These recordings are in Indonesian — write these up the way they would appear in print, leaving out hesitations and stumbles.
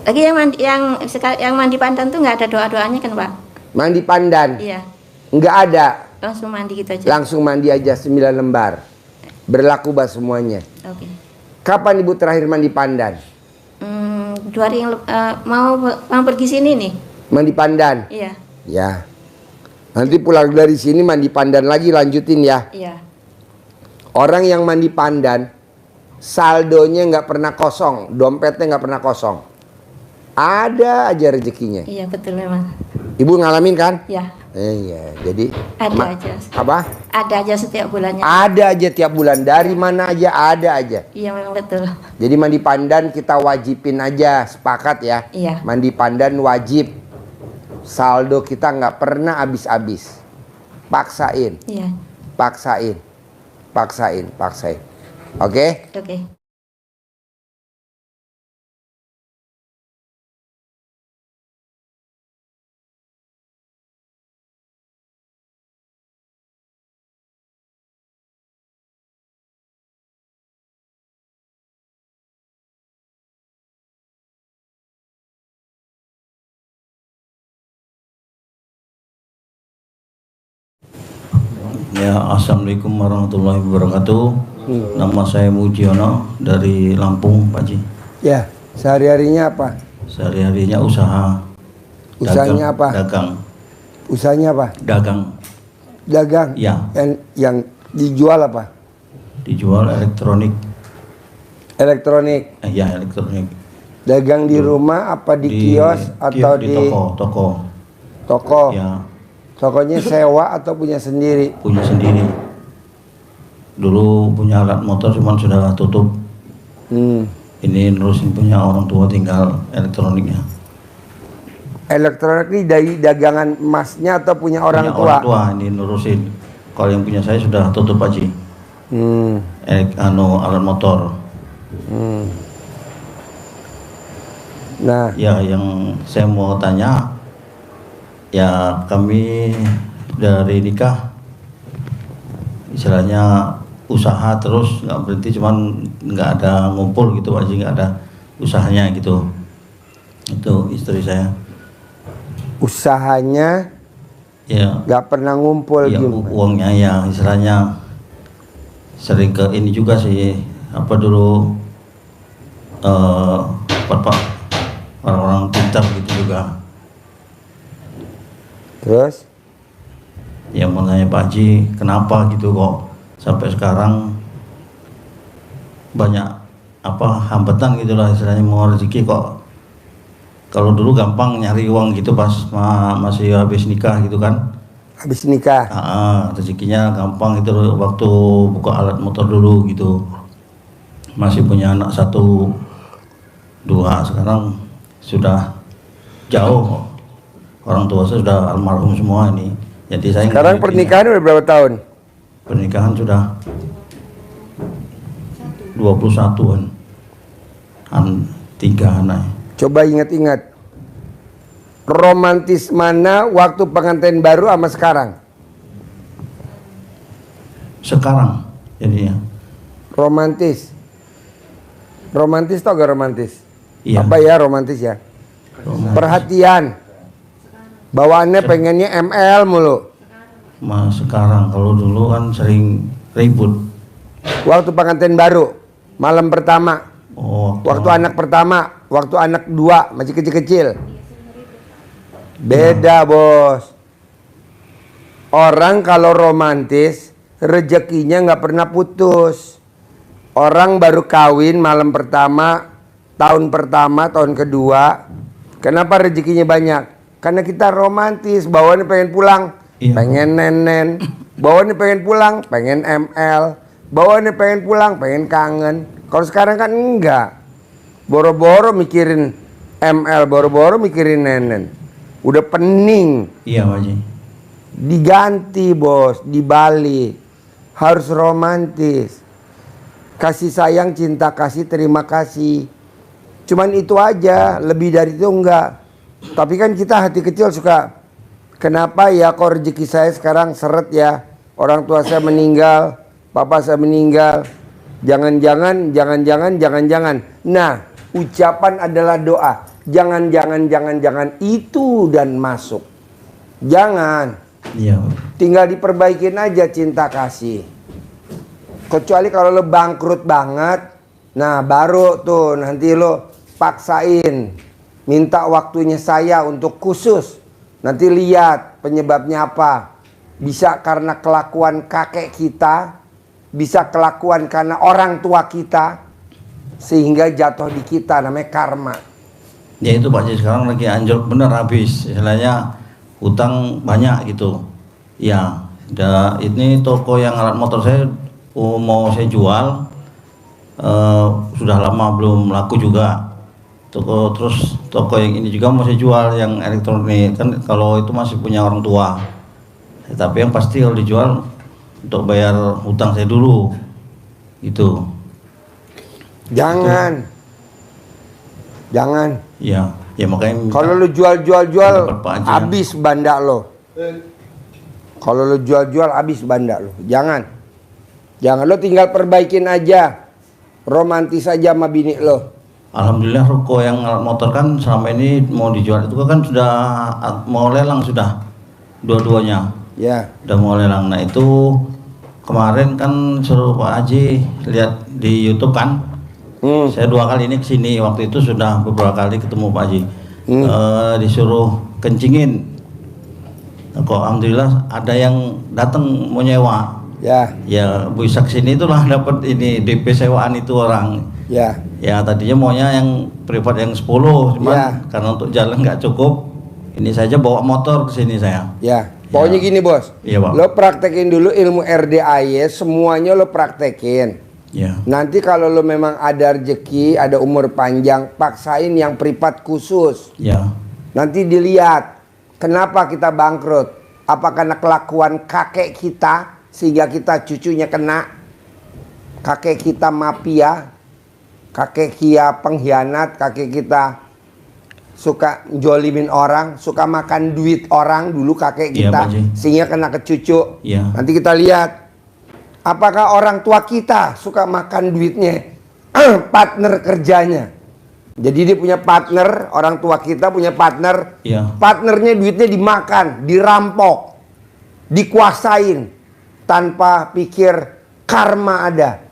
Lagi yang mandi pandan tuh nggak ada doa-doanya kan, Pak? Mandi pandan? Iya. Nggak ada. Langsung mandi gitu aja. Langsung mandi aja 9 lembar. Berlaku bah semuanya. Oke. Kapan Ibu terakhir mandi pandan? 2 hari yang mau pergi sini nih. Mandi pandan? Iya. Ya. Nanti pulang dari sini mandi pandan lagi, lanjutin ya. Iya. Orang yang mandi pandan, saldonya nggak pernah kosong, dompetnya nggak pernah kosong. Ada aja rezekinya. Iya betul memang. Ibu ngalamin kan? Iya. Iya, jadi Ada aja. Apa? Ada aja setiap bulannya. Ada aja tiap bulan, dari mana aja ada aja. Iya memang betul. Jadi mandi pandan kita wajibin aja, sepakat ya. Iya. Mandi pandan wajib. Saldo kita nggak pernah habis-habis. Paksain, Iya. paksain, paksain, paksain. Oke? Oke. Ya, assalamualaikum warahmatullahi wabarakatuh. Nama saya Mujiono dari Lampung, Pak Ji. Ya, sehari-harinya apa? Sehari-harinya usaha. Usahanya apa? Dagang. Usahanya apa? Dagang. Dagang? Ya. Yang dijual apa? Dijual elektronik. Elektronik? Ya, elektronik. Dagang di rumah apa di kios atau di toko? Toko? Ya. Tokonya sewa atau punya sendiri? Punya sendiri. Dulu punya alat motor cuman sudah tutup. Ini nerusin punya orang tua, tinggal elektroniknya. Elektronik ini dari dagangan emasnya atau punya orang Punya tua? Orang tua ini nerusin. Kalau yang punya saya sudah tutup, Pak Ji. Alat motor. Nah, Ya, yang saya mau tanya, ya kami dari nikah istilahnya usaha terus, nggak berhenti, cuman nggak ada ngumpul gitu Pak Ji, nggak ada usahanya gitu. Itu istri saya. usahanya Ya, nggak pernah ngumpul ya gimana? uangnya ya istilahnya sering ke ini juga sih, apa dulu apa orang-orang pintar gitu juga. Terus? Ya mau nanya Pak Haji, kenapa gitu kok sampai sekarang banyak apa hambatan gitulah istilahnya mau rezeki kok. Kalau dulu gampang nyari uang gitu pas masih habis nikah gitu kan. Habis nikah? Rezekinya gampang gitu waktu buka alat motor dulu gitu. Masih punya anak 1, 2, sekarang sudah jauh. Orang tua saya sudah almarhum semua ini. Jadi saya Sekarang pernikahan udah berapa tahun? Pernikahan sudah 21-an. 3 anak. Coba ingat-ingat. Romantis mana waktu pengantin baru sama sekarang? Sekarang jadinya. Romantis. Romantis tau gak romantis? Iya. Apa ya romantis ya? Romantis. Perhatian. Bawaannya pengennya ML mulu. Sekarang, kalau dulu kan sering ribut. Waktu pengantin baru, malam pertama, waktu anak pertama, waktu anak 2 masih kecil-kecil. Beda bos. Orang kalau romantis rezekinya nggak pernah putus. Orang baru kawin malam pertama, tahun pertama, tahun kedua, kenapa rezekinya banyak? Karena kita romantis, bawaannya pengen pulang, pengen nenen, bawaannya pengen pulang, pengen ML, bawaannya pengen pulang, pengen kangen. Kalau sekarang kan enggak, boro-boro mikirin ML, boro-boro mikirin nenen, udah pening. Iya Pak Haji. Diganti bos, dibalik, harus romantis, kasih sayang, cinta kasih, terima kasih. Cuman itu aja, lebih dari itu enggak. Tapi kan kita hati kecil suka, kenapa ya kok rezeki saya sekarang seret ya? Orang tua saya meninggal, papa saya meninggal. Jangan-jangan. Nah, ucapan adalah doa. jangan itu dan masuk. Jangan. Iya. Tinggal diperbaikin aja cinta kasih. Kecuali kalau lo bangkrut banget, nah baru tuh nanti lo paksain, minta waktunya saya untuk khusus. Nanti lihat penyebabnya apa. Bisa karena kelakuan kakek kita, bisa kelakuan karena orang tua kita, sehingga jatuh di kita, namanya karma. Ya itu Pak Haji, sekarang lagi anjlok bener habis. Istilahnya hutang banyak gitu. Ya, ini toko yang alat motor saya mau saya jual, sudah lama belum laku juga. Terus toko yang ini juga mau saya jual, yang elektronik kan, kalau itu masih punya orang tua. Tapi yang pasti kalau dijual untuk bayar hutang saya dulu, gitu. Jangan. Ya makanya. Kalau lu jual habis banda lo. Kalau lu jual habis banda lo. Jangan lo tinggal perbaikin aja, romantis aja sama bini lo. Alhamdulillah ruko yang alat motor kan selama ini mau dijual itu kan sudah mau lelang, sudah dua-duanya. Ya. Udah mau lelang. Nah itu kemarin kan suruh Pak Haji lihat di YouTube kan. Saya 2 kali ini kesini, waktu itu sudah beberapa kali ketemu Pak Haji. Disuruh kencingin. Kok alhamdulillah ada yang datang mau nyewa. Ya bisa kesini itulah dapat ini DP sewaan itu orang. Ya tadinya maunya yang privat yang 10, cuman karena untuk jalan nggak cukup, ini saja bawa motor ke sini saya. Pokoknya gini bos, Pak. Lo praktekin dulu ilmu RDAY, semuanya lo praktekin. Nanti kalau lo memang ada rezeki, ada umur panjang, paksain yang privat khusus. Nanti dilihat kenapa kita bangkrut. Apa karena kelakuan kakek kita sehingga kita cucunya kena? Kakek kita mafia, kakek kita pengkhianat, kakek kita suka jolimin orang, suka makan duit orang dulu kakek kita, sehingga kena ke cucu. Nanti kita lihat apakah orang tua kita suka makan duitnya partner kerjanya. Jadi dia punya partner, orang tua kita punya partner, partnernya duitnya dimakan, dirampok, dikuasain tanpa pikir karma ada.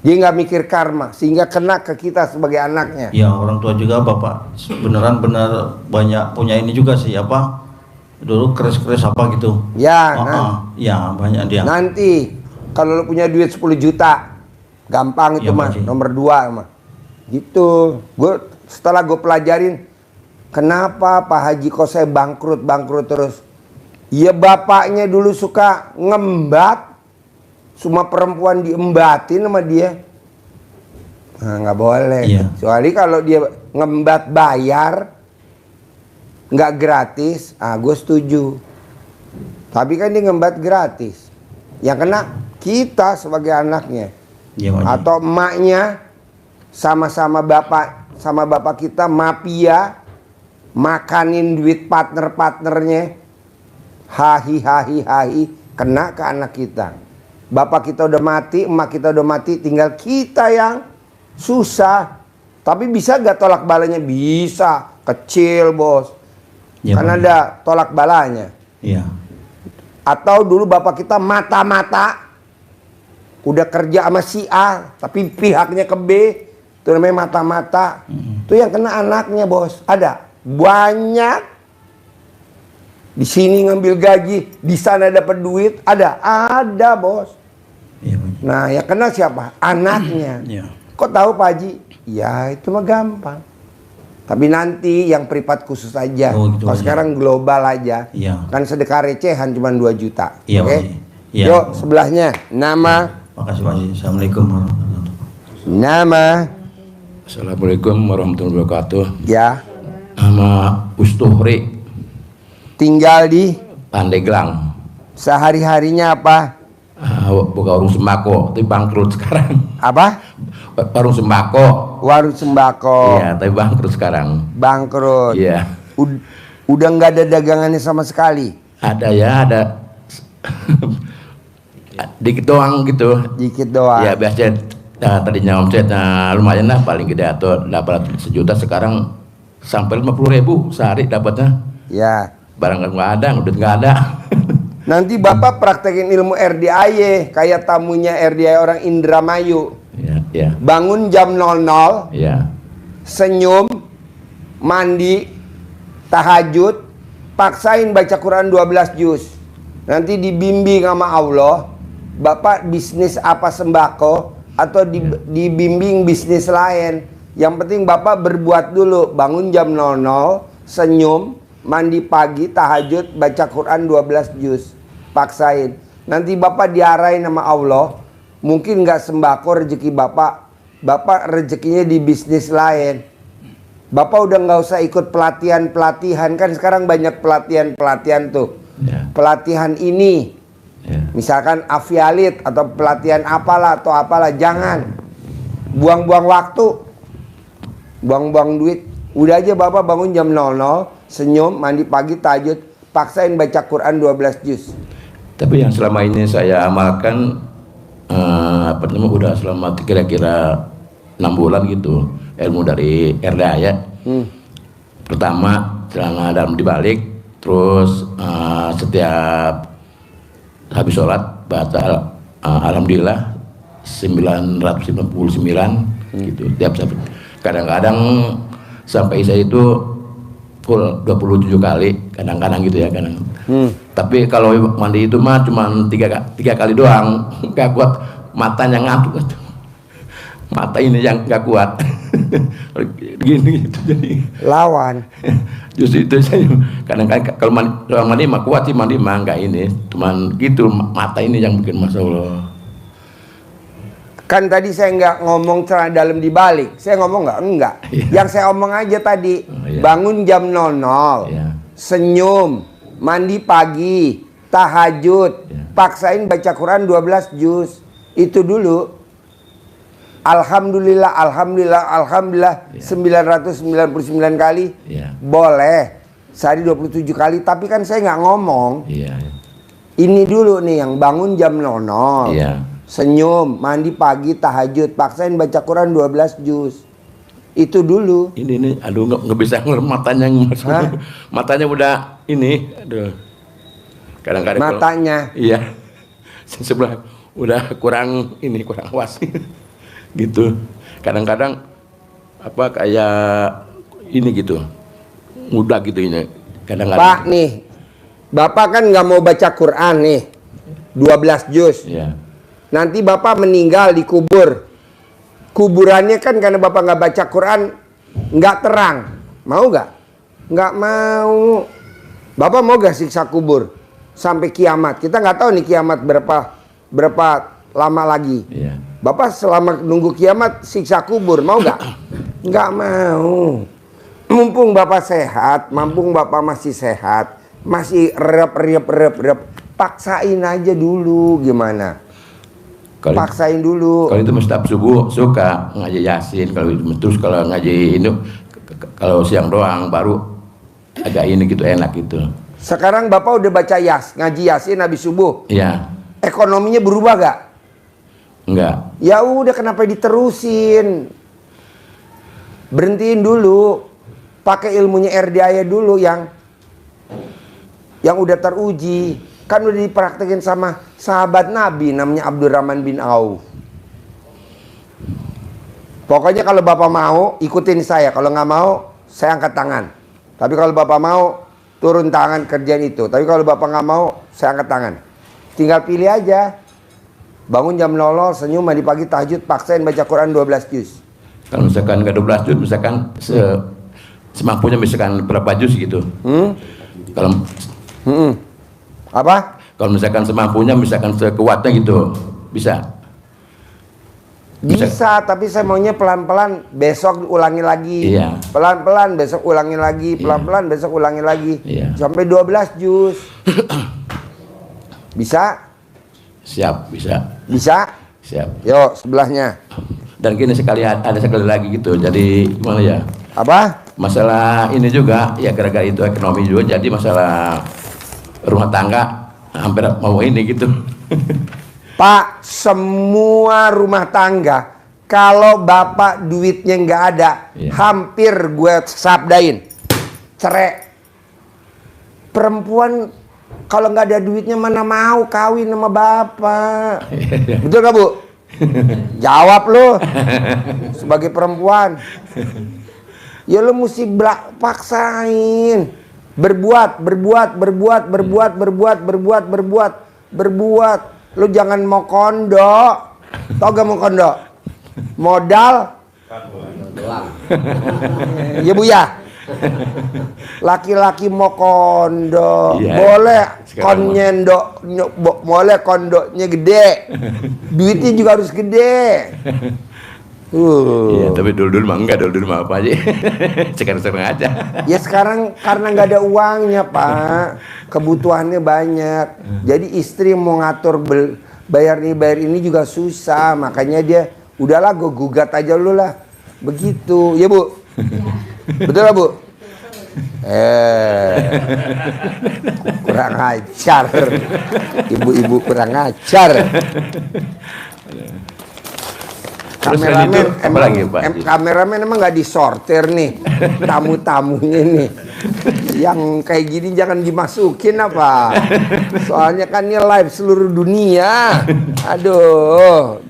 Dia nggak mikir karma, sehingga kena ke kita sebagai anaknya. Ya orang tua juga bapak beneran banyak punya ini juga sih, apa dulu keris apa gitu. Ya banyak dia. Nanti kalau lo punya duit 10 juta gampang itu mah, nomor 2 mah gitu. Setelah gue pelajarin kenapa Pak Haji kok saya bangkrut terus. Ya bapaknya dulu suka ngembat, semua perempuan diembatin sama dia. Nah, nggak boleh. Kecuali kalau dia ngembat bayar, nggak gratis, gue setuju. Tapi kan dia ngembat gratis, yang kena kita sebagai anaknya. Atau emaknya sama bapak kita mafia, makanin duit partnernya, hahi, kena ke anak kita. Bapak kita udah mati, emak kita udah mati, tinggal kita yang susah. Tapi bisa gak tolak balanya? Bisa, kecil bos. Karena ada tolak balanya. Atau dulu bapak kita mata-mata, udah kerja sama si A, tapi pihaknya ke B, itu namanya mata-mata. Itu yang kena anaknya bos. Ada banyak. Di sini ngambil gaji, di sana dapat duit, ada bos. Nah yang kena siapa? Anaknya. Kok tahu Pak Haji? Ya itu mah gampang. Tapi nanti yang privat khusus aja. Kalau sekarang global aja. Kan sedekah recehan cuma 2 juta. Oke? Yuk sebelahnya. Nama. Makasih Pak Haji. Assalamualaikum warahmatullahi wabarakatuh. Nama. Assalamualaikum warahmatullahi wabarakatuh. Ya. Nama Ustuhri. Tinggal di Pandeglang. Sehari-harinya apa? Buka warung sembako, tapi bangkrut sekarang. Apa? Warung sembako. Warung sembako. Iya, tapi bangkrut sekarang. Bangkrut. Iya. Udah nggak ada dagangannya sama sekali. Ada ya, ada. Dikit doang gitu. Dikit doang. Ya biasanya Nah, tadinya omsetnya lumayan lah, paling gede atau dapat 1 juta, sekarang sampai 50.000 sehari dapatnya. Ya. Barang nggak ada, udah nggak ada. Nanti Bapak praktekin ilmu RDAY kayak tamunya RDAY orang Indramayu. Ya, ya, Bangun jam 00, ya, senyum, mandi, tahajud, paksain baca Quran 12 juz. Nanti dibimbing sama Allah, Bapak bisnis apa sembako atau dibimbing bisnis lain. Yang penting Bapak berbuat dulu. Bangun jam 00, senyum, mandi pagi, tahajud, baca Quran 12 juz. Paksain. Nanti Bapak diarahin sama Allah. Mungkin nggak sembako rezeki Bapak. Bapak rezekinya di bisnis lain. Bapak udah nggak usah ikut pelatihan-pelatihan. Kan sekarang banyak pelatihan-pelatihan tuh. ya, Pelatihan ini. ya. Misalkan avialit atau pelatihan apalah atau apalah. Jangan. Buang-buang waktu. Buang-buang duit. Udah aja Bapak bangun jam 00, senyum, mandi pagi, tahajud, paksain baca Quran 12 juz. Tapi yang selama ini saya amalkan, apa namanya, udah selama kira-kira 6 bulan gitu, ilmu dari RDA ya. Pertama celana dalam dibalik, terus setiap habis sholat baca alhamdulillah 999 gitu tiap. Kadang-kadang sampai isya itu full 27 kali, kadang-kadang gitu ya, kadang. Tapi kalau mandi itu mah cuma tiga kali doang, nggak kuat, matanya ngantuk, mata ini yang nggak kuat. Gini gitu jadi. Lawan. Justru itu saya kadang-kadang kalau mandi mah kuat sih, mandi mah nggak ini, cuman gitu mata ini yang bikin masalah. Kan tadi saya nggak ngomong celana dalam dibalik. Saya ngomong nggak? Enggak. Iya. Yang saya omong aja tadi. Iya. Bangun jam 00. Iya. Senyum. Mandi pagi. Tahajud. Iya. Paksain baca Quran 12 juz. Itu dulu. Alhamdulillah, alhamdulillah, alhamdulillah. Iya. 999 kali. Iya. Boleh. Sehari 27 kali. Tapi kan saya nggak ngomong. Iya. Ini dulu nih yang bangun jam 00. Iya. Senyum, mandi pagi, tahajud, paksain baca Quran 12 juz. Itu dulu. Ini aduh nggak bisa ngeliat matanya. Hah? Matanya udah ini, aduh. Kadang-kadang kalau- Matanya. iya. Sebelah udah kurang ini, kurang awas. Gitu. Kadang-kadang apa kayak ini gitu. Mudah gitu ini. Kadang-kadang. Pak nih, Bapak kan nggak mau baca Quran nih. 12 juz. Iya. Nanti Bapak meninggal dikubur. Kuburannya kan karena Bapak nggak baca Quran, nggak terang. Mau nggak? Nggak mau. Bapak mau nggak siksa kubur sampai kiamat? Kita nggak tahu nih kiamat berapa lama lagi. Iya. Bapak selama nunggu kiamat siksa kubur, mau nggak? Nggak mau. Mumpung Bapak sehat, mumpung Bapak masih sehat, masih rep, paksain aja dulu gimana? Paksain dulu. Kalau itu setiap subuh suka ngaji Yasin, kalau itu terus kalau ngaji ini kalau siang doang baru agak ini gitu, enak gitu. Sekarang Bapak udah baca ngaji Yasin habis subuh. Iya. Ekonominya berubah gak? Enggak. Ya udah, kenapa diterusin? Berhentiin dulu. Pakai ilmunya RDAY dulu yang udah teruji. Kan udah dipraktekin sama sahabat Nabi namanya Abdurrahman bin Auf. Pokoknya kalau Bapak mau ikutin saya, kalau nggak mau saya angkat tangan. Tapi kalau Bapak mau turun tangan kerjaan itu. Tapi kalau Bapak nggak mau saya angkat tangan. Tinggal pilih aja. Bangun jam 00, senyum, mandi pagi, tahajud, paksain baca Quran 12 juz. Kalau misalkan nggak 12 juz, misalkan semampunya misalkan berapa juz gitu. Kalau Apa? Kalau misalkan semampunya, misalkan sekuatnya gitu, bisa. Bisa, tapi saya maunya pelan-pelan, besok ulangi lagi. Iya. Pelan-pelan, besok ulangi lagi. Pelan-pelan, besok ulangi lagi. Iya. Sampai 12 juz. Bisa? Siap, bisa. Bisa? Siap. Yuk, sebelahnya. Dan gini ada sekali lagi gitu. Jadi gimana ya? Apa? Masalah ini juga, ya gara-gara itu ekonomi juga. Jadi masalah rumah tangga hampir mau ini gitu. Pak, semua rumah tangga Kalau bapak duitnya nggak ada, Iya. hampir gue sabdain, cerai. Perempuan kalau nggak ada duitnya mana mau kawin sama bapak. Betul nggak Bu? Jawab lu sebagai perempuan. Ya lu mesti paksain. Berbuat. Lu jangan mau kondo. Tau gak mau kondo? Modal ya Bu ya. Laki-laki mau kondo, Iya. boleh Sekarang boleh kondonya gede. Duitnya juga harus gede. Iya, tapi dulu mah enggak, dulu mah apa aja. Sekarang aja. Ya sekarang karena nggak ada uangnya Pak, kebutuhannya banyak. Jadi istri mau ngatur bayar ini juga susah. Makanya dia udahlah gue gugat aja lu lah. Begitu, ya Bu? Betul lah Bu? Kurang ajar. Ibu-ibu kurang ajar. Kameramen apa lagi, Pak? Kameramen emang nggak disortir nih tamu-tamunya nih. Yang kayak gini jangan dimasukin apa? Soalnya kan ini live seluruh dunia. Aduh,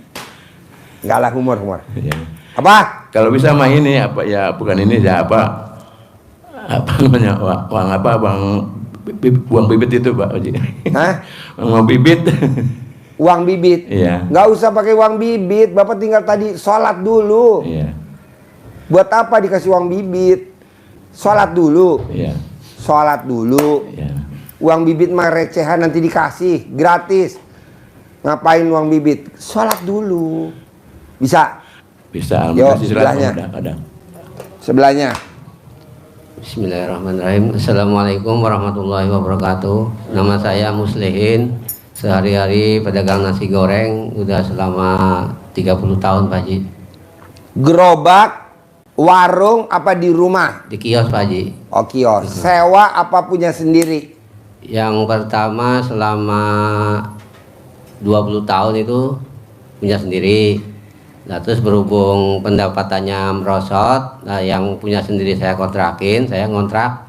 nggak lah humor. Iya. Apa? Kalau bisa mah ini apa ya, bukan ini ya apa namanya, uang apa, uang bibit itu Pak Haji. Hah? Uang bibit. Uang bibit? Iya. Nggak usah pakai uang bibit. Bapak tinggal tadi sholat dulu. Iya. Buat apa dikasih uang bibit? Sholat dulu. Iya. Sholat dulu. Iya. Uang bibit mah recehan nanti dikasih gratis. Ngapain uang bibit? Sholat dulu. Bisa? Bisa. Yo, Alhamdulillah, sebelahnya. ada. Sebelahnya. Bismillahirrahmanirrahim. Assalamualaikum warahmatullahi wabarakatuh. Nama saya Muslihin. Sehari-hari pedagang nasi goreng udah selama 30 tahun Pak Haji. Gerobak, warung apa di rumah? Di kios Pak Haji. Oh kios. Sewa apa punya sendiri? Yang pertama selama 20 tahun itu punya sendiri. Nah terus berhubung pendapatannya merosot, nah yang punya sendiri saya kontrakin, saya ngontrak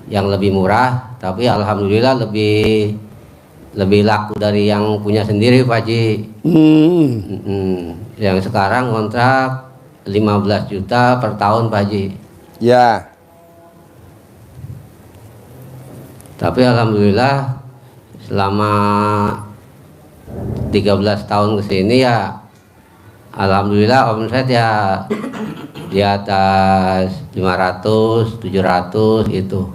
yang lebih murah, tapi alhamdulillah lebih laku dari yang punya sendiri Pak Haji. Yang sekarang kontrak 15 juta per tahun Pak Haji. Ya. Tapi alhamdulillah selama 13 tahun kesini ya alhamdulillah omset ya di atas 500, 700 itu.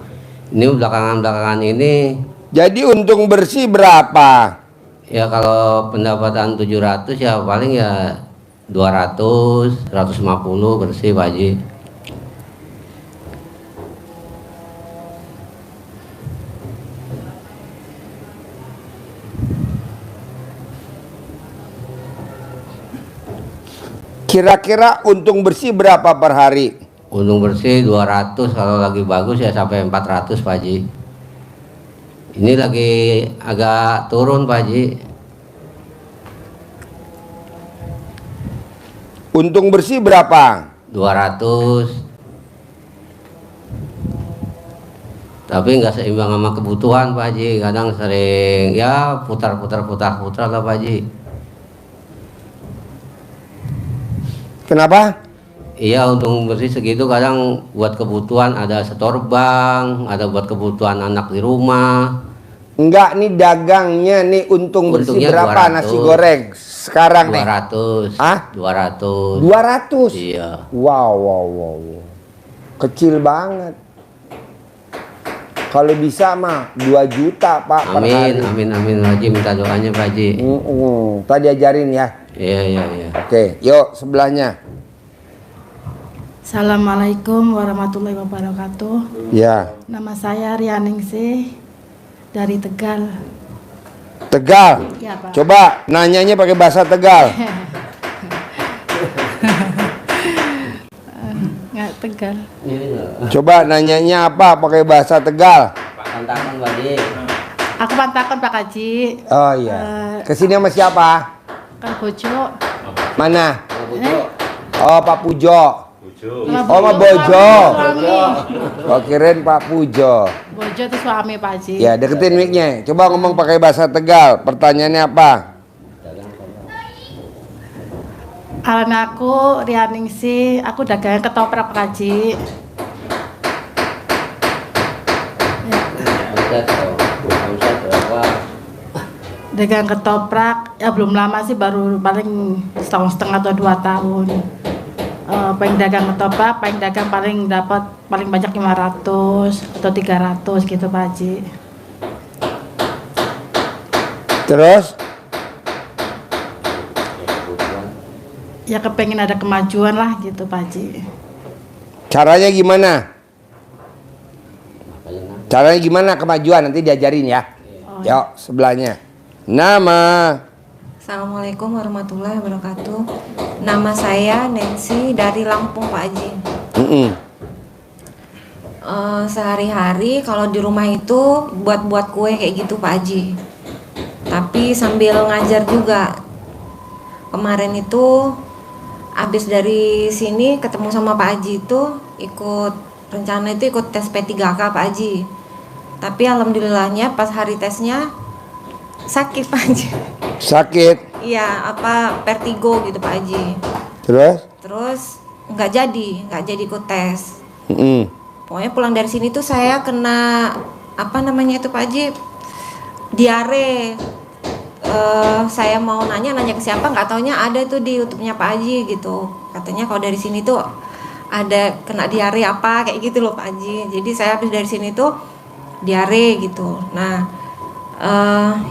Ini belakangan ini Jadi untung bersih berapa? ya kalau pendapatan 700 ya paling ya 200, 150 bersih Pak Haji. Kira-kira untung bersih berapa per hari? Untung bersih 200, kalau lagi bagus ya sampai 400 Pak Haji. Ini lagi agak turun Pak Haji. Untung bersih berapa? 200. Tapi nggak seimbang sama kebutuhan Pak Haji. Kadang sering ya putar-putar lah Pak Haji. Kenapa? Iya untung bersih segitu kadang buat kebutuhan ada setor bank, ada buat kebutuhan anak di rumah. Enggak, nih dagangnya nih untung bersih Untungnya berapa 200. nasi goreng sekarang nih? 200. Hah? 200. 200? Iya. Wow. Kecil banget. Kalau bisa mah 2 juta Pak per hari. Amin Pak Haji, minta doanya Pak Haji. Tadi ajarin ya. Iya. Oke, yuk sebelahnya. Assalamualaikum warahmatullahi wabarakatuh. Ya. Nama saya Rianingsih dari Tegal. Tegal. Ya Pak. Coba nanyanya pakai bahasa Tegal. Nggak Tegal. Coba nanyanya apa pakai bahasa Tegal. Tantangan Pak Haji. Aku pantakan Pak Haji. Oh iya. Kesini sama siapa? Kang Bojo. Mana? Oh, Pak Pujo. Oh, Pak Bojo. Oh, kirain Pak Pujo. Bojo itu suami Pak Haji. Ya, deketin mic-nya. Coba ngomong pakai bahasa Tegal. Pertanyaannya apa? Alan aku Rianingsi, aku dagang ketoprak Pak Haji. Dagang ketoprak ya belum lama sih, baru paling setahun setengah atau 2 tahun. Paling dagang ketoprak, paling dapat paling banyak 500 atau 300 gitu Pak Haji. Terus? Ya kepengen ada kemajuan lah gitu Pak Haji. Caranya gimana? Caranya gimana kemajuan? Nanti diajarin ya. Oh, Yuk, sebelahnya. Nama. Assalamualaikum warahmatullahi wabarakatuh. Nama saya Nancy dari Lampung Pak Haji. Sehari-hari kalau di rumah itu buat kue kayak gitu Pak Haji. Tapi sambil ngajar juga. Kemarin itu habis dari sini ketemu sama Pak Haji itu ikut tes P3K Pak Haji. Tapi alhamdulillahnya pas hari tesnya sakit Pak Haji. Sakit. Iya, vertigo gitu Pak Haji. Terus? nggak jadi ikut tes. Pokoknya pulang dari sini tuh saya kena apa namanya itu Pak Haji, diare. Saya mau nanya ke siapa, nggak taunya ada tuh di YouTube-nya Pak Haji gitu. Katanya kalau dari sini tuh ada kena diare apa kayak gitu loh Pak Haji. Jadi saya habis dari sini tuh diare gitu. Nah,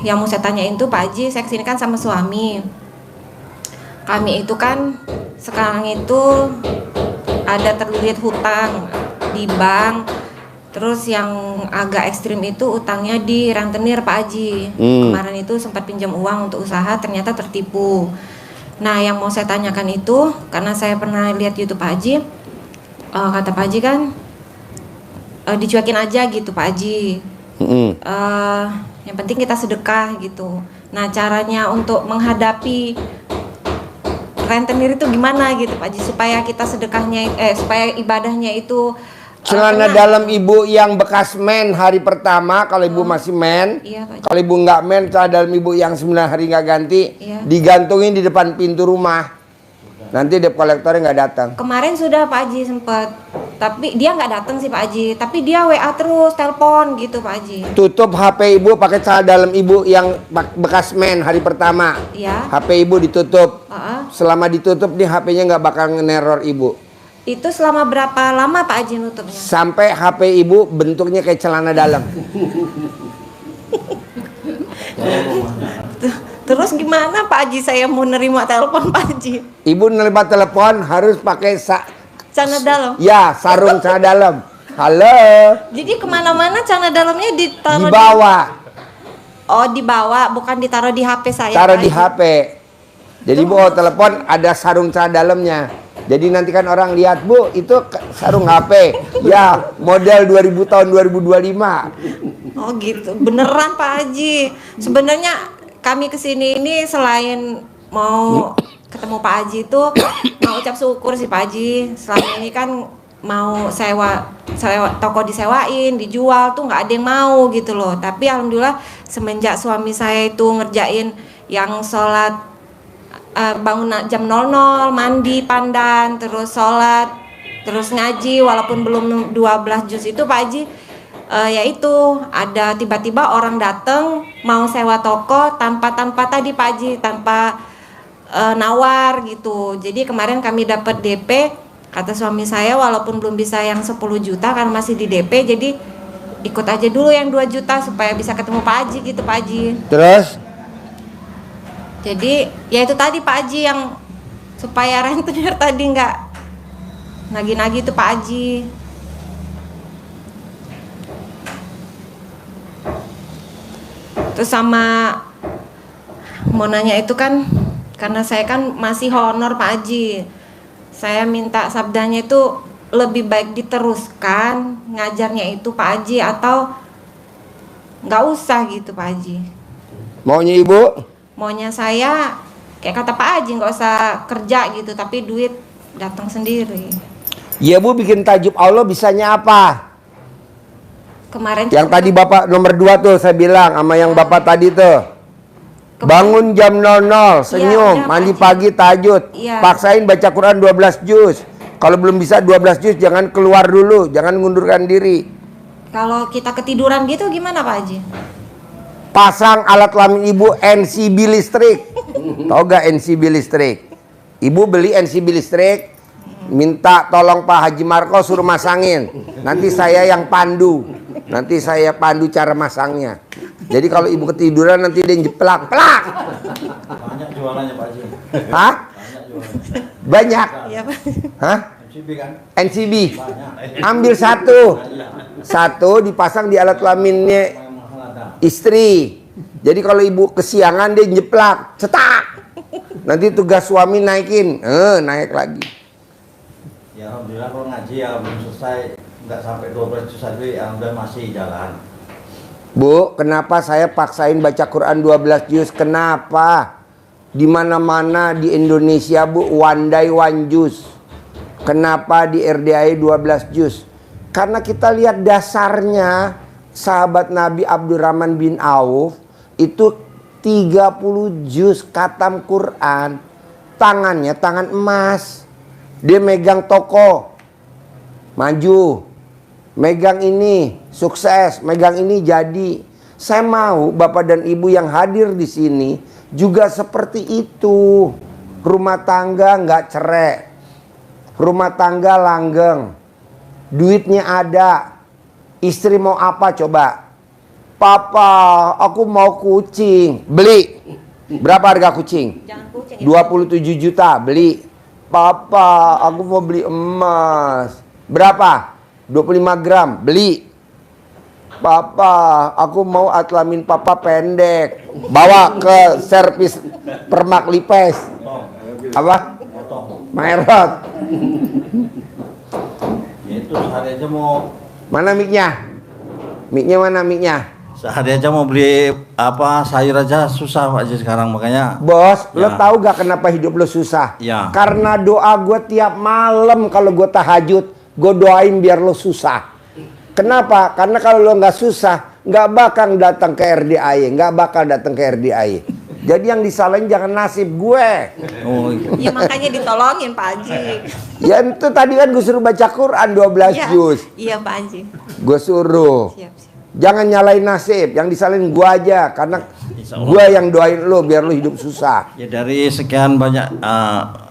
yang mau saya tanyain tuh Pak Haji, saya kesini kan sama suami. Kami itu kan sekarang itu ada terlilit hutang di bank. Terus yang agak ekstrim itu utangnya di rentenir Pak Haji. Kemarin itu sempat pinjam uang untuk usaha, ternyata tertipu. Nah, yang mau saya tanyakan itu, karena saya pernah lihat YouTube Pak Haji, kata Pak Haji kan dicuekin aja gitu Pak Haji. Yang penting kita sedekah gitu. Nah, caranya untuk menghadapi rentenir itu gimana gitu Pak Haji, supaya kita sedekahnya supaya ibadahnya itu celana dalam ibu yang bekas men hari pertama kalau ibu masih men. Iya, Pak Haji. Kalau ibu nggak men, celana dalam ibu yang 9 hari nggak ganti, Iya. digantungin di depan pintu rumah. Nanti debt kolektornya nggak datang. Kemarin sudah Pak Haji sempat, tapi dia nggak datang sih Pak Haji, tapi dia WA terus, telepon gitu Pak Haji. Tutup HP ibu pakai celana dalam ibu yang bekas men hari pertama. Iya. HP ibu ditutup. Heeh. Selama ditutup nih HP-nya nggak bakal ngeneror ibu. Itu selama berapa lama Pak Haji nutupnya? Sampai HP ibu bentuknya kayak celana dalam. Terus gimana Pak Haji saya mau nerima telepon Pak Haji? Ibu nerima telepon harus pakai Celana dalam. ya sarung celana dalam. Halo. Jadi kemana-mana celana dalamnya ditaruh Di bawah. Oh, dibawa, bukan ditaruh di HP saya. Taruh Pak di Haji. HP. Jadi bu telepon ada sarung celana dalamnya. Jadi nanti kan orang lihat, Bu, itu sarung HP. Ya, model 2000 tahun 2025. Oh gitu, beneran Pak Haji. Sebenarnya kami kesini ini selain mau ketemu Pak Haji itu mau ucap syukur sih Pak Haji. Selama ini kan mau sewa toko disewain, dijual tuh nggak ada yang mau gitu loh. Tapi alhamdulillah semenjak suami saya itu ngerjain yang sholat bangun jam 00, mandi pandan, terus sholat, terus ngaji walaupun belum 12 juz itu Pak Haji, yaitu ada tiba-tiba orang datang mau sewa toko tanpa tadi Pak Haji, tanpa nawar gitu. Jadi kemarin kami dapat DP, kata suami saya walaupun belum bisa yang 10 juta kan masih di DP, jadi ikut aja dulu yang 2 juta supaya bisa ketemu Pak Haji gitu Pak Haji. Terus? Jadi ya itu tadi Pak Haji yang supaya rentenir tadi nggak nagih-nagih itu Pak Haji. Terus sama mau nanya itu kan karena saya kan masih honor Pak Haji. Saya minta sabdanya itu lebih baik diteruskan ngajarnya itu Pak Haji atau nggak usah gitu Pak Haji. Maunya ibu? Maunya saya kayak kata Pak Haji nggak usah kerja gitu, tapi duit datang sendiri. Ya Bu, bikin tajuk Allah bisanya apa? Kemarin Yang tadi Bapak nomor 2 tuh saya bilang sama yang Bapak tadi tuh. Bangun jam 00, senyum, udah, mandi Pak pagi tahajud. Iya. Paksain baca Quran 12 juz. Kalau belum bisa 12 juz jangan keluar dulu, jangan ngundurkan diri. kalau kita ketiduran gitu gimana Pak Haji? Pasang alat kelamin ibu NCB listrik. Tahu gak NCB listrik? Ibu beli NCB listrik, minta tolong Pak Haji Marco suruh masangin. Nanti saya yang pandu. Nanti saya pandu cara masangnya. Jadi kalau ibu ketiduran nanti dia jeplak, plak. Banyak jualannya Pak Haji. Hah? Banyak. Iya Pak. Hah? MCB kan? NCB. Ambil satu dipasang di alat kelaminnya istri. Jadi kalau ibu kesiangan dia nyeplak, cetak. Nanti tugas suami naikin, naik lagi. Ya alhamdulillah kalau ngaji ya belum selesai, nggak sampai 12 juz aja, alhamdulillah masih jalan. Bu, kenapa saya paksain baca Quran 12 juz? Kenapa? Di mana-mana di Indonesia Bu, one day one juz. Kenapa di RDAI 12 juz? Karena kita lihat dasarnya sahabat Nabi Abdurrahman bin Auf itu 30 juz khatam Quran. Tangannya tangan emas. Dia megang toko, maju. Megang ini, sukses. Megang ini jadi. Saya mau Bapak dan Ibu yang hadir di sini juga seperti itu. Rumah tangga nggak cerai. Rumah tangga langgeng. Duitnya ada. Istri mau apa coba? Papa, aku mau kucing. Beli. Berapa harga kucing? Jangan kucing. 27 juta. Beli. Papa, aku mau beli emas. Berapa? 25 gram. Beli. Papa, aku mau atlamin papa pendek. Bawa ke servis Permak Lipes. Apa? Maerot. Ya itu sehari aja mau. Mana mic-nya? Mic-nya mana mic-nya? Sehari aja mau beli apa sayur aja susah Pak Haji sekarang, makanya. Bos, lo Ya. tahu gak kenapa hidup lo susah? Ya. Karena doa gue tiap malam kalau gue tahajud, gue doain biar lo susah. Kenapa? Karena kalau lo nggak susah, nggak bakal datang ke RDAI, nggak bakal datang ke RDAI. Jadi yang disalahin jangan nasib gue. Oh, Ya makanya ditolongin Pak Haji. Ya itu tadi kan gue suruh baca Quran 12 Iya. juz. Iya Pak Haji. Gue suruh. Siap, siap. Jangan nyalain nasib, yang disalahin gue aja. Karena Insya Allah. gue yang doain lo biar lo hidup susah. ya dari sekian banyak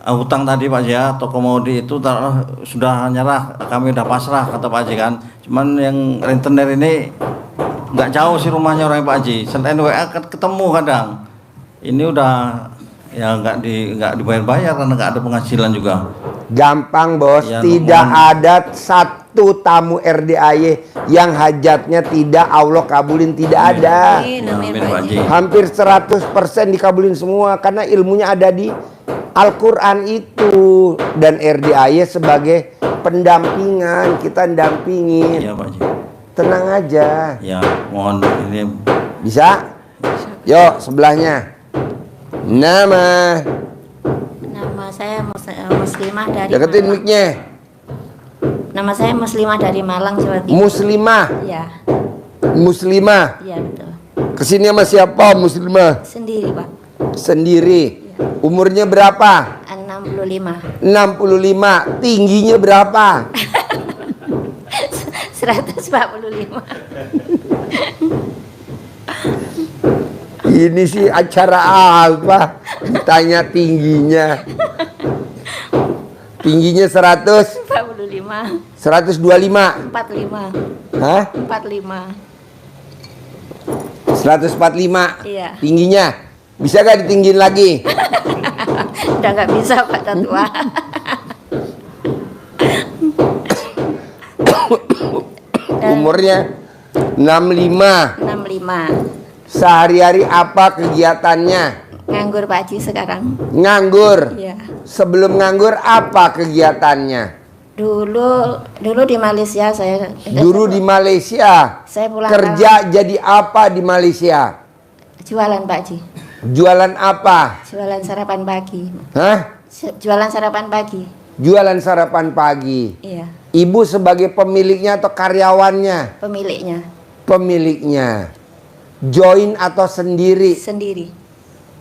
hutang tadi Pak Haji ya, toko Maudi itu sudah nyerah, kami udah pasrah kata Pak Haji kan. Cuman yang rentenir ini nggak jauh sih rumahnya orang Pak Haji. Selain WA ketemu kadang. Ini udah ya nggak dibayar-bayar karena nggak ada penghasilan juga. Gampang bos, Ya, tidak mohon. ada satu tamu RDAY yang hajatnya tidak Allah kabulin, tidak ada. Amin, Ya, amin amin, Pak Pak Haji. Haji. Hampir 100% dikabulin semua karena ilmunya ada di Al-Quran itu. Dan RDAY sebagai pendampingan, kita dampingin. Iya Pak Haji. Tenang aja. Ya mohon ini Bisa? Yuk sebelahnya. Nama. Nama saya Muslimah dari Deketin Malang. mic-nya. Nama saya Muslimah dari Malang, Jawa Timur. Muslimah. Ya, Muslimah. iya betul. Kesini sama siapa Muslimah? Sendiri, Pak. Sendiri. Umurnya berapa? 65. 65. Tingginya berapa? 145. Ini sih acara apa? Ditanya tingginya. Tingginya 100, 45. 125. 45. Hah? 45. 145. Iya. Tingginya. Bisa gak ditinggiin lagi? Udah nggak bisa, Pak, udah tua. Umurnya 65. 65. Sehari-hari apa kegiatannya? Nganggur, Pak Haji, sekarang. Nganggur. Iya. Sebelum nganggur apa kegiatannya? Dulu di Malaysia saya. Dulu di Malaysia. Saya pulang Kerja jadi apa di Malaysia? jualan, Pak Haji. Jualan apa? Jualan sarapan pagi. Hah? Jualan sarapan pagi. Jualan sarapan pagi. Iya, Ibu sebagai pemiliknya atau karyawannya? pemiliknya Pemiliknya. Join atau sendiri? sendiri.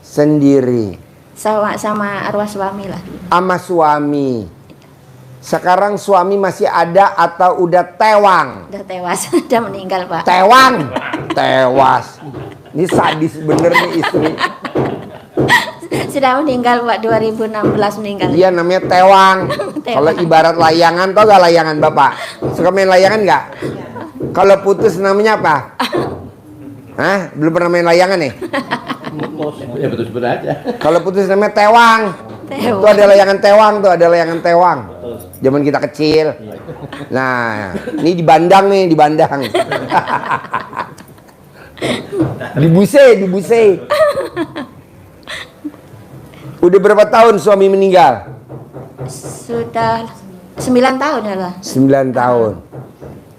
Sendiri. Sama arwah suami lah. Sama suami. Sekarang suami masih ada atau udah tewang? Udah tewas, udah meninggal, Pak. Tewang. Tewas. Ini sadis bener nih istri. Sudah meninggal, Pak, 2016 meninggal. Iya namanya tewang. Tewang. Kalau ibarat layangan, tau gak layangan Bapak? Suka main layangan gak? Kalau putus namanya apa? Hah? Belum pernah main layangan nih? Ya betul-betul aja. Kalau putus namanya tewang. Tewang. Tuh ada layangan tewang, tuh ada layangan tewang. Zaman kita kecil. Nah, ini di Bandang nih, di Bandang. Di Buse. Udah berapa tahun suami meninggal? Sudah 9 tahun ya lah. 9 tahun.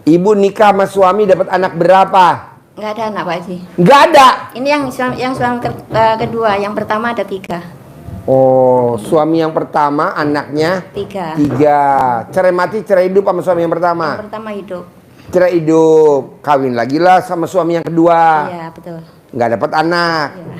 Ibu nikah sama suami dapat anak berapa? Nggak ada anak, Pak Haji. Nggak ada. Ini yang suami kedua, yang pertama ada 3. Oh, suami yang pertama anaknya 3. 3. Cerai mati, cerai hidup sama suami yang Yang pertama. pertama hidup. Cerai hidup, kawin lagi lah sama suami yang kedua. Iya, betul. Nggak dapat anak. Iya.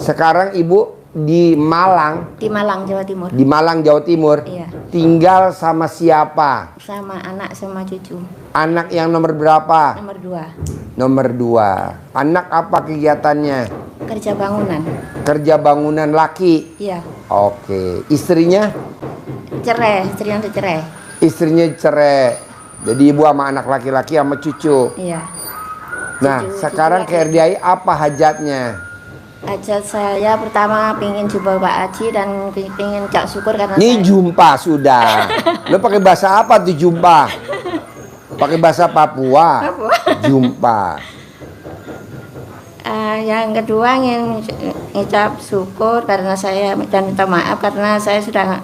Sekarang ibu di Malang, Di Malang, Jawa Timur. di Malang Jawa Timur. Iya. Tinggal sama siapa? Sama anak sama cucu. Anak yang nomor berapa? Nomor 2. Nomor 2. Anak apa kegiatannya? Kerja bangunan. Kerja bangunan laki. Iya. Oke. Istrinya? Cerai, istrinya udah cerai. Istrinya cerai. Jadi ibu sama anak laki-laki sama cucu. Iya. Nah, Cucu sekarang laki. KRDI apa hajatnya? Hajat saya pertama pingin jumpa Pak Haji dan pingin cak syukur karena Ini jumpa sudah. Lo pakai bahasa apa tuh jumpa? Pakai bahasa Papua. Jumpa. Yang kedua ingin ngucap syukur karena saya dan minta maaf karena saya sudah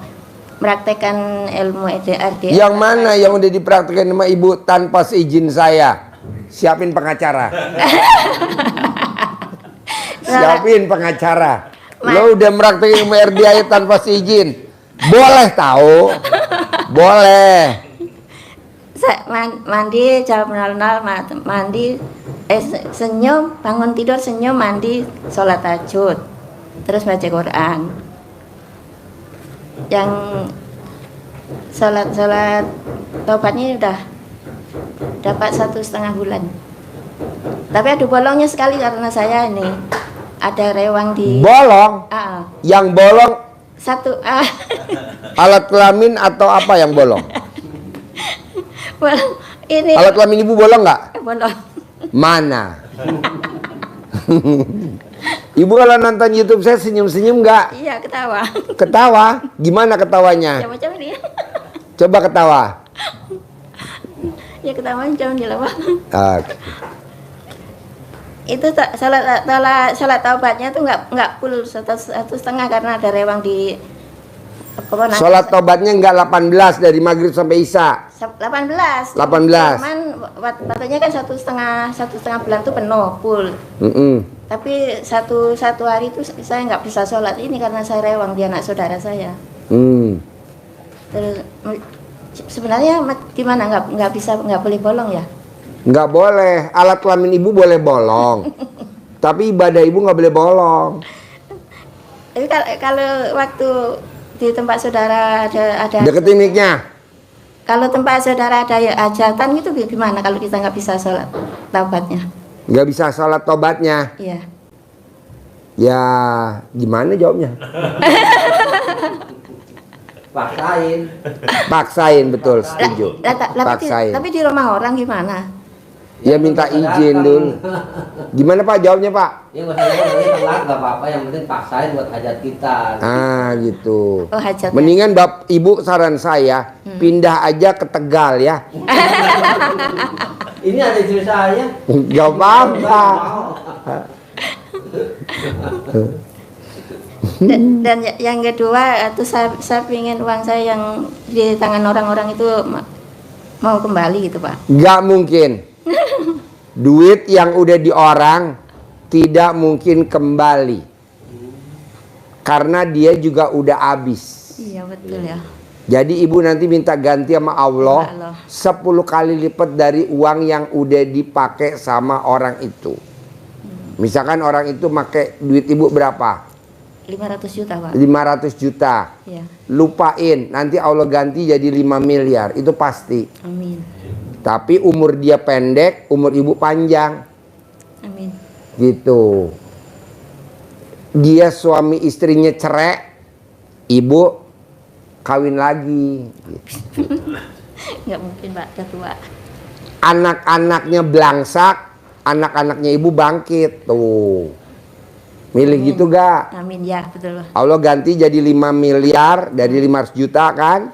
mempraktekkan ilmu EDRD. Yang mana yang udah dipraktikkan sama ibu tanpa seizin saya? Siapin pengacara. Siapin pengacara. Lo udah mempraktekin ilmu RDI tanpa seizin. Boleh tahu? Boleh. Mandi, jawab nol-nol, mandi, senyum, bangun tidur, senyum, mandi, sholat tahajud, terus baca Quran. Yang sholat tobatnya udah dapat 1,5 bulan. Tapi ada bolongnya sekali karena saya ini ada rewang di. Bolong? Yang bolong Satu alat kelamin atau apa yang bolong? bolong ini. Alat kelamin ibu bolong nggak? Bolong. Mana? Ibu kalau nonton YouTube saya senyum-senyum nggak? Iya, ketawa. Ketawa? Gimana ketawanya? Ya macam ini. Coba ketawa. Ya ketawa macam di lawak. Oke. Itu salat taubatnya tuh nggak full 1,5 karena ada rewang di keponakan. Sholat tobatnya nggak 18 dari maghrib sampai isya. 18. 18. Cuman waktunya kan 1,5 bulan tuh penuh full. Tapi satu hari itu saya nggak bisa sholat ini karena saya rewang di anak saudara saya. Terus sebenarnya gimana nggak boleh bolong ya? Nggak boleh. Alat kelamin ibu boleh bolong. Tapi ibadah ibu nggak boleh bolong. Tapi kalau waktu di tempat saudara ada Deketin mic-nya. kalau tempat saudara ada hajatan gitu gimana kalau kita nggak bisa sholat taubatnya? Nggak bisa sholat tobatnya. Iya. Ya gimana jawabnya? Paksain betul, setuju. Paksain. Tapi di rumah orang gimana? Ya minta izin dulu. Gimana Pak jawabnya Pak? Ya masalahnya ini telat nggak apa-apa, yang penting paksain buat hajat kita. Gitu. Oh, hajatnya. Mendingan Ibu saran saya pindah aja ke Tegal ya. Ini ada istri saya. Gak apa-apa. Dan yang kedua itu saya ingin uang saya yang di tangan orang-orang itu mau kembali gitu Pak. Gak mungkin. Duit yang udah di orang tidak mungkin kembali. Karena dia juga udah habis. Iya betul ya. Jadi ibu nanti minta ganti sama Allah 10 kali lipat dari uang yang udah dipakai sama orang itu. Misalkan orang itu pakai duit ibu berapa? 500 juta Pak. 500 juta. Iya. Lupain, nanti Allah ganti jadi 5 miliar. Itu pasti. Amin. Tapi umur dia pendek, umur ibu panjang. Amin. Gitu. Dia suami istrinya cerai, ibu kawin lagi. Gitu. Nggak mungkin Pak, udah tua. Anak-anaknya belangsak, anak-anaknya ibu bangkit. Tuh. Milih Amin. gitu gak? Amin ya, betul. Allah ganti jadi 5 miliar dari 500 juta kan?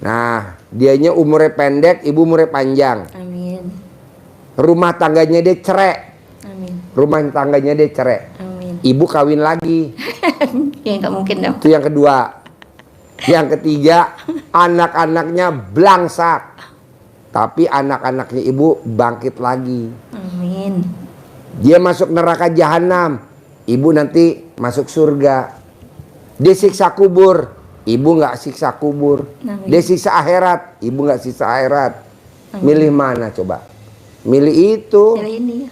Nah, dianya umurnya pendek, ibu umurnya panjang. Amin. Rumah tangganya dia cerai. Amin. Rumah tangganya dia cerai. Amin. Ibu kawin lagi. Ya nggak mungkin dong. Itu yang kedua. Yang ketiga, anak-anaknya belangsak. Tapi anak-anaknya ibu bangkit lagi. Amin. Dia masuk neraka jahanam. Ibu nanti masuk surga. Dia siksa kubur. Ibu nggak siksa kubur. Amin. Dia siksa akhirat. Ibu nggak siksa akhirat. Amin. Milih mana coba? Milih itu. Pilih ini ya.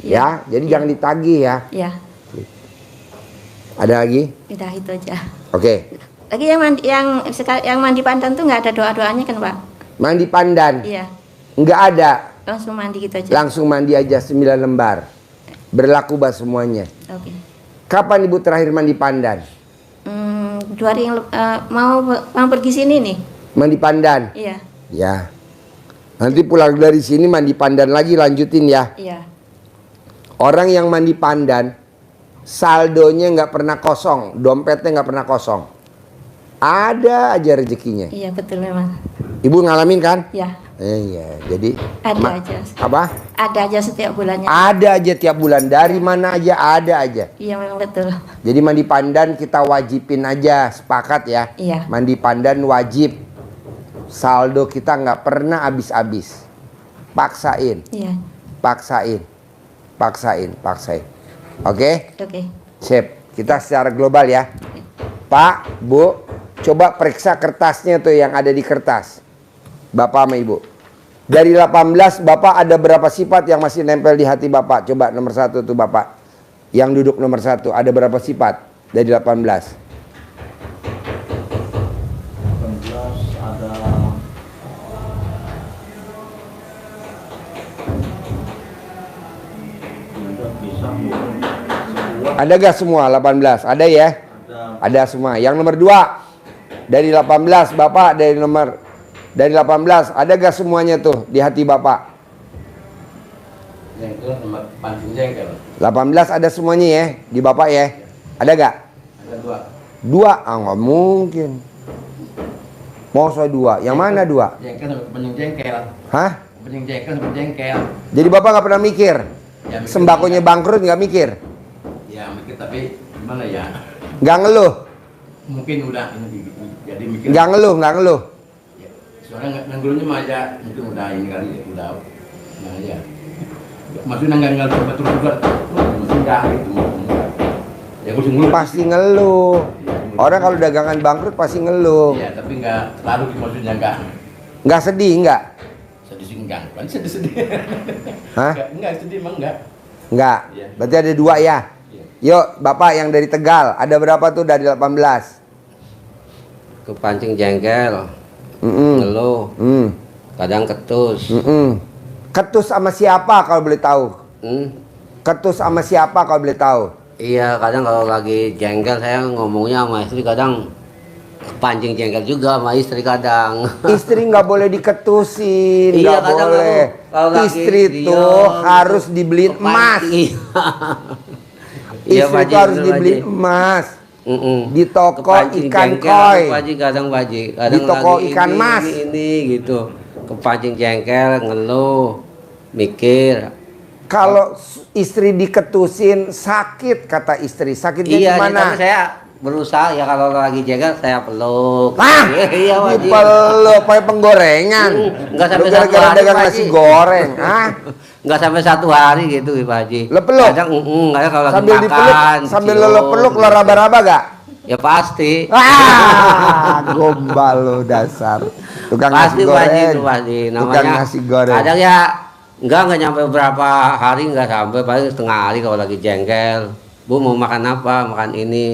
Ya, jadi jangan ditagih ya. Ya, Ada lagi? udah itu aja. Oke. Lagi yang mandi pandan tuh nggak ada doa-doanya kan Pak? Mandi pandan. Iya. Nggak ada. Langsung mandi gitu aja. Langsung mandi aja 9 lembar. Berlaku bah semuanya. Oke. Kapan ibu terakhir mandi pandan? 2 hari yang mau pergi sini nih. Mandi pandan. Iya. Ya. Nanti pulang dari sini mandi pandan lagi, lanjutin ya. Iya. Orang yang mandi pandan, saldonya nggak pernah kosong, dompetnya nggak pernah kosong. Ada aja rezekinya. Iya betul memang. Ibu ngalamin kan? Iya. Iya. Jadi Ada aja. apa? Ada aja setiap bulannya. Ada aja tiap bulan. Dari mana aja ada aja. Iya memang betul. Jadi mandi pandan kita wajibin aja, sepakat ya. Iya. Mandi pandan wajib. Saldo kita nggak pernah habis-habis. Paksain, Iya. paksain, paksain. Oke? Oke. Sip. Kita secara global ya. Pak, Bu, coba periksa kertasnya tuh yang ada di kertas. Bapak sama Ibu. Dari 18, Bapak ada berapa sifat yang masih nempel di hati Bapak? Coba nomor 1 tuh Bapak. Yang duduk nomor 1, ada berapa sifat dari 18? 18 ada Ada gak semua 18? Ada ya? Ada semua. Yang nomor 2 dari 18 Bapak dari 18 ada gak semuanya tuh di hati Bapak? Yang itu nomor pancing jengkel. 18 ada semuanya ya di Bapak ya? Ada gak? Ada 2. 2? Ah nggak mungkin. Mau saya 2? Yang mana 2? Jengkel sama pancing jengkel. Hah? Pancing jengkel sama jengkel. Jadi Bapak nggak pernah mikir? Ya, mikir Sembakonya bangkrut nggak mikir? Ya mikir tapi gimana ya? Nggak ngeluh? Mungkin udah ini jadi mikir. Nggak ngeluh? Ya, soalnya nggak mah aja mungkin udah ini kali ya udah. Nah ya. Maksudnya nggak terus juga. Enggak gitu. Ya gue sih Pasti ngeluh. Orang kalau dagangan bangkrut pasti ngeluh. Iya, tapi nggak terlalu maksudnya nggak Nggak sedih nggak? sedih sih enggak. Kan sedih. Hah? Enggak sedih emang enggak. Nggak. Iya. Berarti ada 2 ya? Iya. Yuk Bapak yang dari Tegal ada berapa tuh dari 18? Kepancing jengkel, Mm-mm. ngeluh, Mm. kadang ketus. Mm-mm. Ketus sama siapa kalau boleh tahu? Ketus sama siapa kalau boleh tahu? Iya, kadang kalau lagi jengkel saya ngomongnya sama istri, kadang kepancing jengkel juga sama istri kadang. Istri nggak boleh diketusin, Iya, nggak kadang boleh. kalau lagi Istri dia tuh harus dibeliin emas. Iya, Istri tuh harus dibeliin emas. Di toko Kepancing ikan jengkel, koi. kadang baji, kadang Di toko lagi ikan mas. ini gitu. Kepancing jengkel, ngeluh, mikir. Kalau istri diketusin sakit kata istri. Sakitnya Iya, gimana? tapi saya berusaha ya kalau lagi jengkel saya peluk. Ah, Iya, Pak Haji. dipeluk pakai penggorengan. Enggak sampai Lu gara-gara satu hari, dagang Pak nasi Haji. goreng, ah? nggak sampai 1 hari gitu Pak Haji. Lo peluk? Kadang kadang kalau lagi Sambil makan dipeluk, sambil lo cium, peluk lo raba-raba gak? ya pasti. Gombal lo dasar. Tukang Pasti nasi Pak Haji goreng. itu pasti. Tukang Namanya nasi goreng. kadang ya nggak nyampe berapa hari, nggak sampai paling setengah hari kalau lagi jengkel. Bu mau makan apa? Makan ini.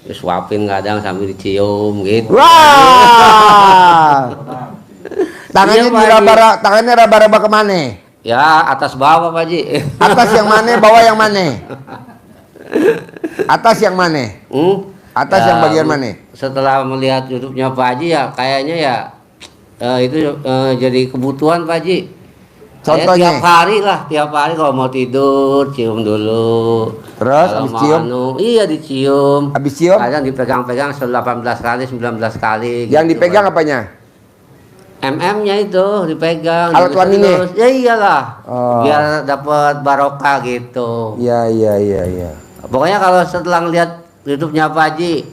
Disuapin kadang sambil dicium gitu. Wah. Tangannya Iya, Pak Haji. tangannya raba-raba kemana? Ya atas bawah Pak Haji. Atas yang mana, bawah yang mana? Atas yang mana? Atas yang bagian mana? Setelah melihat YouTube-nya Pak Haji ya kayaknya ya itu jadi kebutuhan Pak Haji. Saya Contohnya? tiap hari kalau mau tidur cium dulu. Terus Kalau habis mau cium? iya dicium. Habis cium? Kadang dipegang-pegang 18 kali, 19 kali. Yang gitu, dipegang Pak. apanya? MM-nya itu dipegang. Alat dilus-lus. kelaminnya? Ya iyalah. Oh. Biar dapat barokah gitu. Iya. Pokoknya kalau setelah ngeliat YouTube-nya Pak Haji,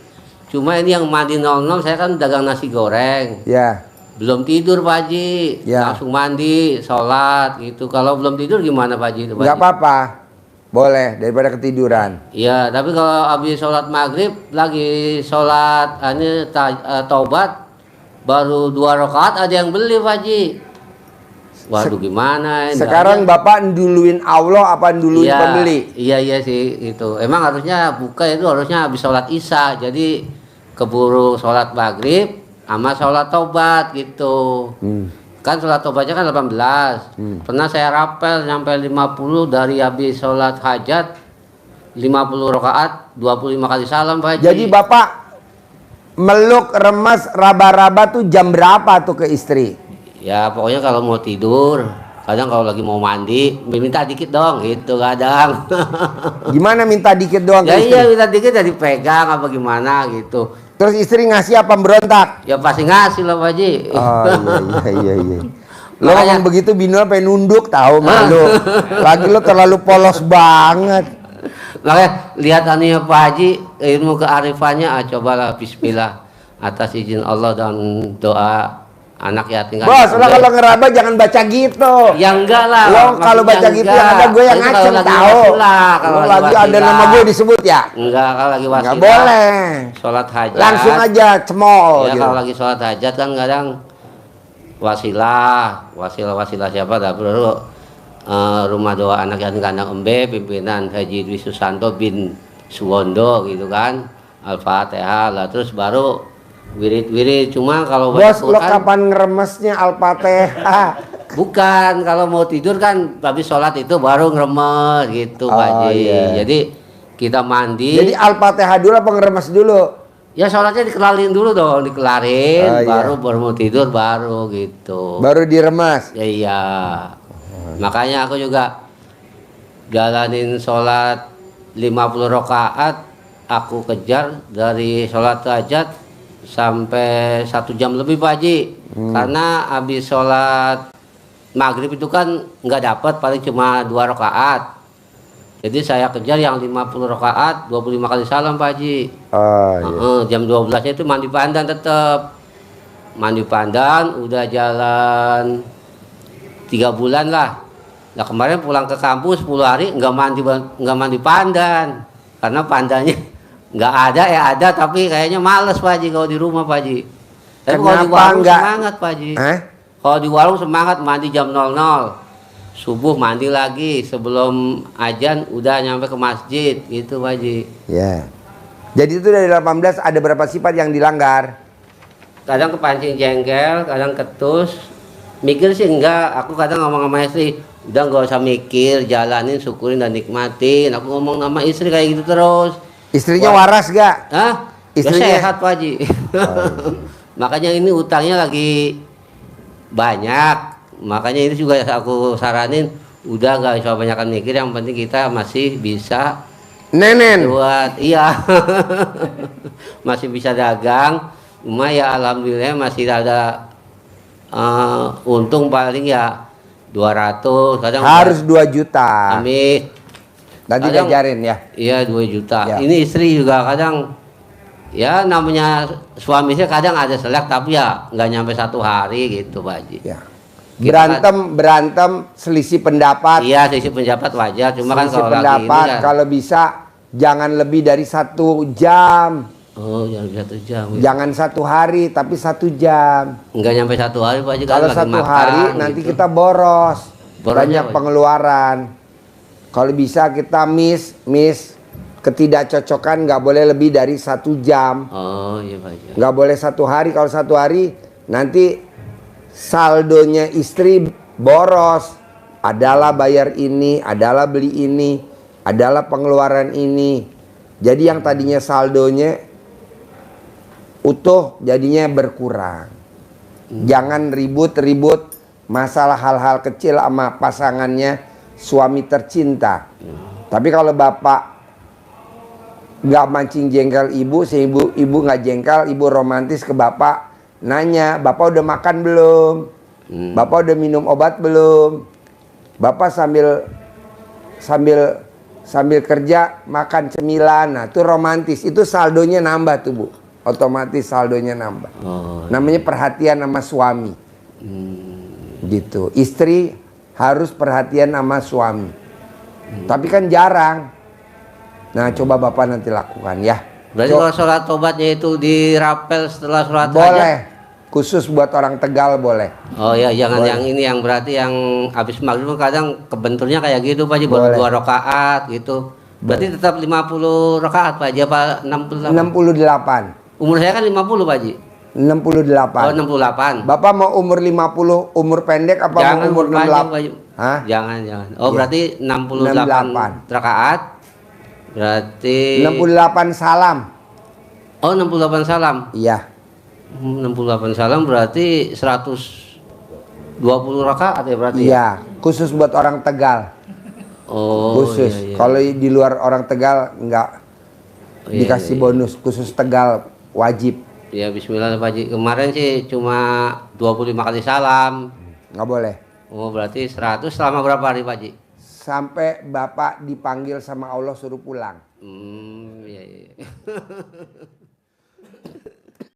cuma ini yang mandi 00, saya kan dagang nasi goreng. Ya. Belum tidur Pak Haji, Ya. langsung mandi, sholat gitu. Kalau belum tidur gimana Pak Haji? Nggak apa-apa. Boleh daripada ketiduran. Iya, tapi kalau habis sholat maghrib lagi sholat taubat, baru 2 rakaat ada yang beli Pak Haji. Waduh gimana ini? Sekarang Bapak nduluin Allah apa nduluin Iya, pembeli? Iya sih itu. Emang harusnya buka itu harusnya habis sholat isya. Jadi keburu sholat maghrib sama sholat taubat gitu. Kan sholat taubatnya kan 18. Pernah saya rapel sampai 50 dari habis sholat hajat 50 rakaat 25 kali salam Pak Haji. Jadi Bapak meluk, remas, raba-raba tuh jam berapa tuh ke istri? Ya pokoknya kalau mau tidur, kadang kalau lagi mau mandi minta dikit dong gitu kadang. Gimana minta dikit doang ke Ya istri? iya minta dikit ya dipegang apa gimana gitu. Terus istri ngasih apa berontak? Ya pasti ngasih lah Pak Haji. Oh iya. Lo Makanya- ngomong begitu bini lo pengen nunduk tahu malu. Lagi lo terlalu polos banget. Makanya lihat aninya Pak Haji, ilmu kearifannya, cobalah bismillah atas izin Allah dan doa anak yatim. Bos, lo kalau ngeraba jangan baca gitu. Ya enggak lah. Lo kalau baca maksudnya gitu enggak. yang ada gue yang Itu kalau ngaceng lagi tahu. wasilah, kalau Lo lagi lagi ada wasilah. nama gue disebut ya? Enggak, kalau lagi wasilah. Nggak boleh. Sholat hajat. Langsung aja cemol Ya gitu. kalau lagi sholat hajat kan kadang wasilah siapa dah baru rumah doa anak yatim kandang embe pimpinan Haji Dwi Susanto bin Suwondo gitu kan, Al-Fatihah lah, terus baru wirid cuma kalau baca Bos, lo Quran- kapan ngeremesnya Al-Fatihah? bukan kalau mau tidur kan habis sholat itu baru ngeremes gitu Oh, Pak Haji. iya. Jadi kita mandi. Jadi Al-Fatihah dulu apa ngeremes dulu? Ya sholatnya dikelarin dulu dong, dikelarin, Oh, iya. baru mau tidur baru gitu. Baru diremes. Ya iya. Makanya aku juga jalanin sholat 50 rakaat, aku kejar dari sholat hajat sampai 1 jam lebih Pak Haji. Karena habis sholat maghrib itu kan nggak dapat, paling cuma 2 rakaat. Jadi saya kejar yang 50 rakaat, 25 kali salam Pak Haji. Oh iya. Jam 12-nya itu mandi pandan tetap. Mandi pandan udah jalan 3 bulan lah. Nah kemarin pulang ke kampus 10 hari nggak mandi pandan. Karena pandannya nggak ada ya ada tapi kayaknya males Pak Haji kalau di rumah Pak Haji. Tapi kalau di Kenapa warung nggak? semangat Pak Haji. Hah? Kalau di warung semangat mandi jam 00. Subuh mandi lagi sebelum azan udah nyampe ke masjid gitu Pak Haji. Ya. Jadi itu dari 18 ada berapa sifat yang dilanggar? Kadang kepancing jengkel, kadang ketus. Mikir sih enggak, aku kadang ngomong sama istri, udah nggak usah mikir, jalanin, syukurin dan nikmatin. Aku ngomong sama istri kayak gitu terus. Istrinya waras gak? Hah? Istrinya- Ya sehat Pak Haji. Makanya ini utangnya lagi banyak. Makanya ini juga aku saranin, udah nggak usah banyak mikir, yang penting kita masih bisa Nenen. buat iya masih bisa dagang. Cuma ya alhamdulillah masih ada untung paling ya 200 kadang Harus 2 juta. amin. Nanti Kadang- diajarin ya. Iya 2 juta. Ya. Ini istri juga kadang ya namanya suami saya kadang ada selek tapi ya nggak nyampe 1 hari gitu Pak Haji. Ya. Berantem selisih pendapat. Iya, selisih pendapat wajar. Cuma kan Selisih kalau lagi pendapat ini kan, kalau bisa jangan lebih dari 1 jam. oh jangan 1 jam. Ya. Jangan 1 hari tapi 1 jam. Enggak nyampe 1 hari Pak Haji. Kalau lagi 1 makan, hari nanti gitu. kita boros. Borosnya Banyak apa? pengeluaran. Kalau bisa kita miss ketidakcocokan nggak boleh lebih dari 1 jam. Oh iya Pak Haji. Nggak boleh 1 hari. Kalau 1 hari nanti saldonya istri boros. Adalah bayar ini, adalah beli ini, adalah pengeluaran ini. Jadi yang tadinya saldonya utuh jadinya berkurang. Jangan ribut-ribut masalah hal-hal kecil sama pasangannya, suami tercinta. Tapi kalau bapak nggak mancing jengkel ibu, ibu nggak jengkel, ibu romantis ke bapak, nanya, bapak udah makan belum? Bapak udah minum obat belum? Bapak sambil kerja makan cemilan. Nah, itu romantis. Itu saldonya nambah tuh, Bu. Otomatis saldonya nambah. Oh. Namanya perhatian sama suami. Gitu. Istri harus perhatian sama suami. Tapi kan jarang. Nah, coba Bapak nanti lakukan ya. Berarti kalau sholat tobatnya itu dirapel setelah sholat Boleh. hajat? Khusus buat orang Tegal boleh. Oh ya, jangan Boleh. yang ini, yang berarti yang habis maghrib kadang kebenturnya kayak gitu Pak Haji, baru Boleh. 2 rakaat gitu. Berarti tetap 50 rakaat Pak Haji apa 68? 68. Umur saya kan 50 Pak Haji. 68. Oh 68. Bapak mau umur 50 umur pendek apa Jangan mau umur panjang, 68? Pak Haji. Hah? Jangan. Oh Iya. berarti 68 rakaat. Berarti 68 salam. Oh 68 salam. Iya. 68 salam berarti 120 rakaat ya berarti. Iya, khusus buat orang Tegal. Oh Khusus. iya, iya. Kalau di luar orang Tegal nggak Iya, dikasih iya. bonus, khusus Tegal wajib. Ya bismillah Pak Haji. Kemarin sih cuma 25 kali salam. Nggak boleh. Oh berarti 100 selama berapa hari Pak Haji? Sampai Bapak dipanggil sama Allah suruh pulang. Iya.